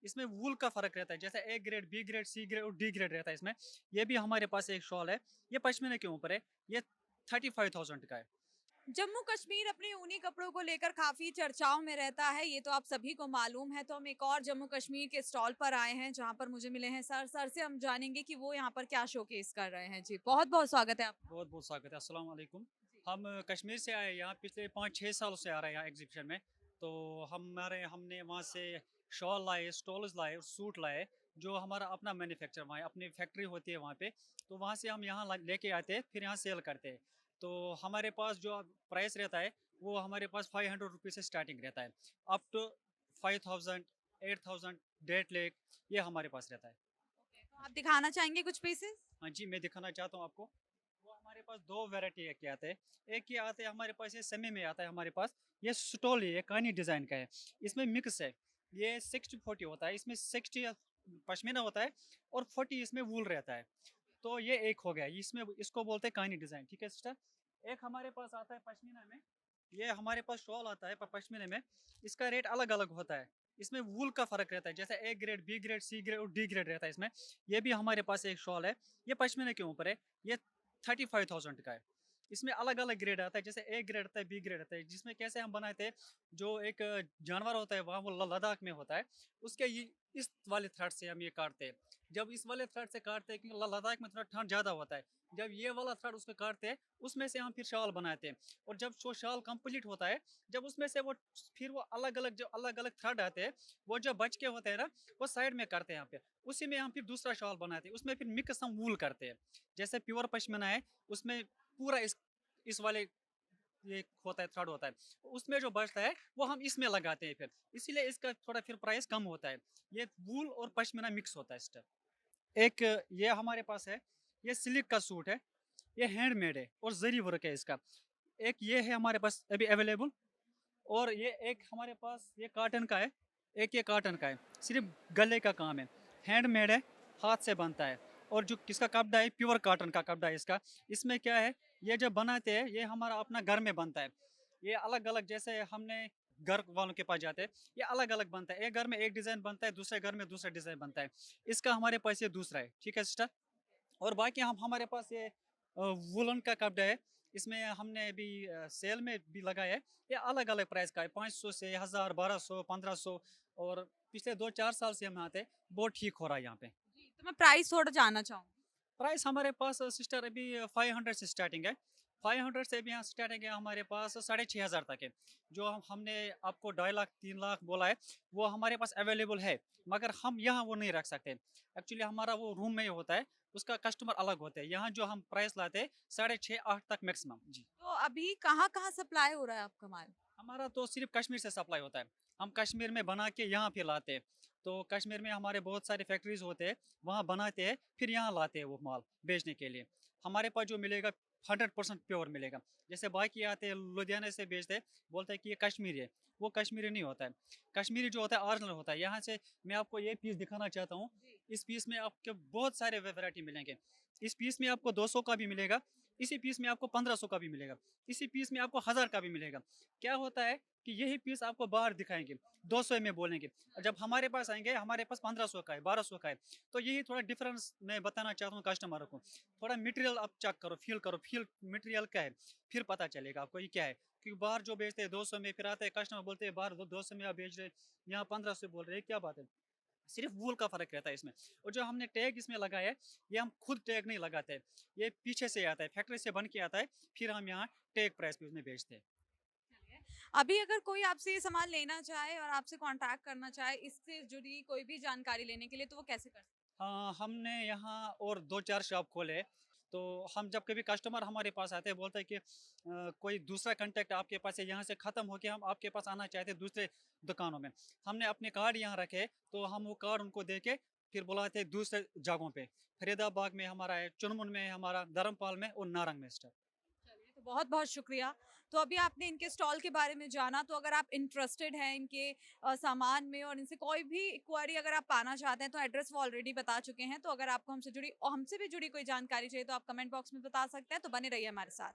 इसमें वूल का फ़र्क रहता है, जैसे A grade, B grade, C grade और डी ग्रेड रहता है इसमें। ये भी हमारे पास एक शॉल है, ये पश्मीना के ऊपर है, ये 35,000 का है। जम्मू कश्मीर अपने ऊनी कपड़ों को लेकर काफी चर्चाओं में रहता है, ये तो आप सभी को मालूम है। तो हम एक और जम्मू कश्मीर के स्टॉल पर आए हैं जहां पर मुझे मिले हैं सर। सर से हम जानेंगे कि वो यहाँ पर क्या शोकेस कर रहे हैं। जी, बहुत बहुत स्वागत है आपका। बहुत-बहुत स्वागत है, अस्सलाम वालेकुम। जी। हम कश्मीर से आए हैं यहाँ, पिछले 5-6 सालों से आ रहे हैं यहाँ एग्ज़िबिशन में। तो हमने वहाँ से शॉल लाए, स्टॉल्स लाए और सूट लाए, जो हमारा अपना मैन्युफैक्चर वहाँ है, अपनी फैक्ट्री होती है वहाँ पे। तो वहाँ से हम यहाँ लेके आते हैं, फिर यहाँ सेल करते हैं। तो हमारे पास जो प्राइस रहता है, वो हमारे पास ₹500 से स्टार्टिंग रहता है, अप टू 5,000, 8,000, डेढ़ लाख, ये हमारे पास रहता है। ओके, तो आप दिखाना चाहेंगे कुछ पीसेस? हाँ जी, मैं दिखाना चाहता हूँ आपको। वो हमारे पास 2 वैरायटी के आते हैं। एक ये आते हैं हमारे पास, ये सेमी में आता है हमारे पास। ये स्टोल है, ये कानी डिज़ाइन का है। इसमें मिक्स है। ये 60-40 होता है। इसमें 60 पश्मीना होता है और 40 इसमें वूल रहता है। तो ये एक हो गया। इसमें इसको बोलते हैं कानी डिज़ाइन, ठीक है सिस्टर? एक हमारे पास आता है पश्मीना में। ये हमारे पास शॉल आता है पश्मीने में। इसका रेट अलग-अलग होता है। इसमें वूल का फ़र्क रहता है, जैसे A grade, B grade, C grade और डी ग्रेड रहता है इसमें। ये भी हमारे पास एक शॉल है। ये पश्मीने के ऊपर है। ये 35,000 का है। इसमें अलग-अलग ग्रेड आता है, जैसे ए ग्रेड आता है, बी ग्रेड आता है, जिसमें कैसे हम बनाए थे, जो एक जानवर होता है वहाँ, वो लद्दाख में होता है, उसके ये इस वाले थ्रेड से हम ये काटते हैं। जब इस वाले थ्रेड से काटते हैं, क्योंकि लद्दाख में थोड़ा ठंड ज़्यादा होता है, जब ये वाला थ्रेड उसमें काटते हैं, उसमें से हम फिर शाल बनाते हैं। और जब वो शाल कंप्लीट होता है, जब उसमें से वो फिर वो अलग-अलग जो अलग-अलग थ्रेड आते हैं, वो जो बच के होते हैं ना, वो साइड में करते हैं यहाँ पे। उसी में हम फिर दूसरा शाल बनाते हैं, उसमें फिर मिक्स हम वूल करते हैं। जैसे प्योर पश्मीना है, उसमें पूरा इस वाले ये होता है, थ्रेड होता है। उसमें जो बचता है, वो हम इसमें लगाते हैं फिर। इसीलिए इसका थोड़ा फिर प्राइस कम होता है। ये वूल और पश्मीना मिक्स होता है इस टाइप। एक ये हमारे पास है, ये सिल्क का सूट है, ये हैंडमेड है और ज़री वर्क है इसका। एक ये है हमारे पास अभी अवेलेबल, और ये एक हमारे पास ये कॉटन का है, एक ये कॉटन का है, सिर्फ़ गले का काम है, हैंडमेड है, हाथ से बनता है। और जो किसका कपड़ा है, प्योर कॉटन का कपड़ा है इसका। इसमें क्या है, ये जब बनाते हैं, ये हमारा अपना घर में बनता है। ये अलग-अलग, जैसे हमने घर वालों के पास जाते हैं, ये अलग-अलग बनता है। एक घर में एक डिज़ाइन बनता है, दूसरे घर में दूसरा डिज़ाइन बनता है। इसका हमारे पास ये दूसरा है, ठीक है सिस्टर? और बाकी हम हमारे पास ये वूलन का कपड़ा है, इसमें हमने अभी सेल में भी लगाया है। ये अलग-अलग प्राइस का है, 500 से 1000, 1200, 1500, और पिछले 2-4 साल से हम आते हैं, बहुत ठीक हो रहा है यहाँ पे। जी, तो मैं प्राइस थोड़ा जानना चाहूंगी। प्राइस हमारे पास सिस्टर अभी 500 से स्टार्टिंग है। 500 से भी यहाँ स्टार्टिंग है हमारे पास, 6500 तक है। जो हमने आपको 2.5 लाख 3 लाख बोला है, वो हमारे पास अवेलेबल है, मगर हम यहाँ वो नहीं रख सकते। एक्चुअली हमारा वो रूम में ही होता है, उसका कस्टमर अलग होते हैं। यहाँ जो हम प्राइस लाते हैं, 6.5-8 तक मैक्सिमम जी। तो अभी कहाँ कहाँ सप्लाई हो रहा है आपका माल? हमारा तो सिर्फ कश्मीर से सप्लाई होता है। हम कश्मीर में बना के यहाँ फिर लाते हैं। तो कश्मीर में हमारे बहुत सारे फैक्ट्रीज़ होते हैं, वहाँ बनाते हैं, फिर यहाँ लाते हैं वो माल बेचने के लिए। हमारे पास जो मिलेगा 100% प्योर मिलेगा। जैसे बाकी आते हैं लुधियाना से बेचते हैं, बोलते हैं कि ये कश्मीरी है, वो कश्मीरी नहीं होता है। कश्मीरी जो होता है ओरिजिनल होता है। यहाँ से मैं आपको ये पीस दिखाना चाहता हूँ। जी। इस पीस में आपको बहुत सारे वैरायटी मिलेंगे। इस पीस में आपको 200 का भी मिलेगा, इसी पीस में आपको 1500 का भी मिलेगा, इसी पीस में आपको 1000 का भी मिलेगा। क्या होता है कि यही पीस आपको बाहर दिखाएँगे, 200 में बोलेंगे, और जब हमारे पास आएँगे, हमारे पास 1500 का है, 1200 का है। तो यही थोड़ा डिफरेंस मैं बताना चाहता हूँ कस्टमर को। थोड़ा मटेरियल आप चेक करो, फ़ील मटेरियल क्या है, फिर पता चलेगा आपको ये क्या है। क्योंकि बाहर जो बेचते हैं 200 में, फिर आते हैं कस्टमर बोलते हैं बाहर 200 में आप बेच रहे हैं, यहाँ 1500 बोल रहे हैं, क्या बात है? सिर्फ़ वूल का फ़र्क रहता है इसमें। और जो हमने टैग इसमें लगाया है, ये हम खुद टैग नहीं लगाते हैं। ये पीछे से आता है, फैक्ट्री से बन के आता है, फिर हम यहाँ टैग प्राइस पे उसमें बेचते हैं। चलिए, अभी अगर कोई आपसे ये सामान लेना चाहे और आपसे कांटेक्ट करना चाहे इससे जुड़ी कोई भी जानकारी लेने के लिए, तो वो कैसे कर सकते हमने यहाँ और 2-4 शॉप खोले हैं, तो हम जब कभी कस्टमर हमारे पास आते हैं, बोलते हैं कि कोई दूसरा कॉन्टैक्ट आपके पास है, यहाँ से ख़त्म हो के हम आपके पास आना चाहते हैं दूसरे दुकानों में। हमने अपने कार्ड यहाँ रखे, तो हम वो कार्ड उनको दे के फिर बुलाते हैं दूसरे जगहों पे। फरीदाबाद में हमारा है, चुनमुन में है हमारा, धर्मपाल में और नारंग में स्टोर। हैं? चलिए, तो बहुत-बहुत शुक्रिया। तो अभी आपने इनके स्टॉल के बारे में जाना, तो अगर आप इंटरेस्टेड हैं इनके सामान में और इनसे कोई भी क्वेरी अगर आप पाना चाहते हैं, तो एड्रेस वो ऑलरेडी बता चुके हैं। तो अगर आपको हमसे जुड़ी और हमसे भी जुड़ी कोई जानकारी चाहिए, तो आप कमेंट बॉक्स में बता सकते हैं। तो बने रहिए हमारे साथ।